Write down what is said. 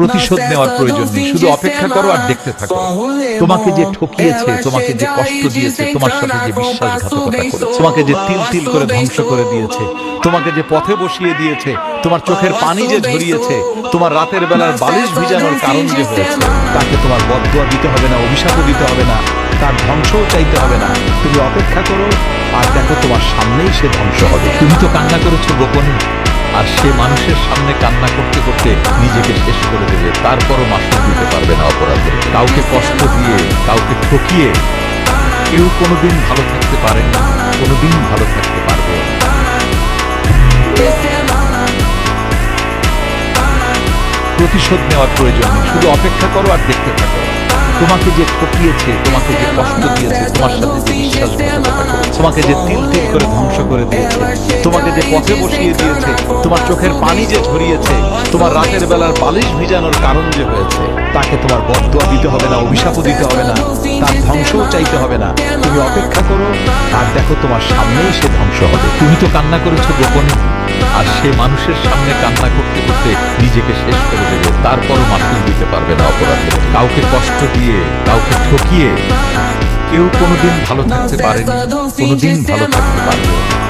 প্রতিশোধ নেওয়ার প্রয়োজন নেই, শুধু অপেক্ষা করো আর দেখতে থাকো। তোমাকে যে ঠকিয়েছে, তোমাকে যে কষ্ট দিয়েছে, তোমার সাথে যে বিশ্বাসঘাতকতা করেছে, তোমাকে যে তিল তিল করে ধ্বংস করে দিয়েছে, তোমাকে যে পথে বসিয়ে দিয়েছে, তোমার চোখের পানি যে ঝরিয়েছে, তোমার রাতের বেলার বালিশ ভিজানোর কারণ যে হয়েছে, তাকে তোমার বদদোয়া দিতে হবে না, অভিশাপও দিতে হবে না, তার ধ্বংসও চাইতে হবে না। তুমি অপেক্ষা করো আর দেখো তোমার সামনেই সে ধ্বংস হবে। তুমি তো কান্না করেছো গোপনে, আর সে মানুষের সামনে কান্না করতে করতে নিজেকে শেষ করে দেবে, তারপরও মাসুল দিতে পারবে না অপরাধে। কাউকে কষ্ট দিয়ে, কাউকে ঠকিয়ে কেউ কোনোদিন ভালো থাকতে পারে না, কোনোদিন ভালো থাকতে পারবে না। প্রতিশোধ নেওয়ার প্রয়োজন নেই, শুধু অপেক্ষা করো আর দেখতে থাকো। তোমাকে যে ঠকিয়েছে, তোমাকে যে কষ্ট দিয়েছে, তোমার সাথে যে বিশ্বাসঘাতকতা করেছে, তোমাকে যে তিল তিল করে ধ্বংস করে দিয়েছে, তোমাকে যে পথে বসিয়ে দিয়েছে, তোমার চোখের পানি যে ঝরিয়েছে, তোমার রাতের বেলার বালিশ ভিজানোর কারণ যে হয়েছে, তাকে তোমার বদদোয়া দিতে হবে না, অভিশাপও দিতে হবে না, তার ধ্বংসও চাইতে হবে না। তুমি অপেক্ষা করো আর দেখো তোমার সামনেই সে ধ্বংস হবে। তুমি তো কান্না করেছো গোপনে, আর সে মানুষের সামনে কান্না করতে করতে নিজেকে শেষ করে দেবে, তারপরও মাসুল দিতে পারবে না অপরাধে। কাউকে কষ্ট দিয়ে, কাউকে ঠকিয়ে কেউ কোনোদিন ভালো থাকতে পারেনি, কোনোদিন ভালো থাকতে পারবে না।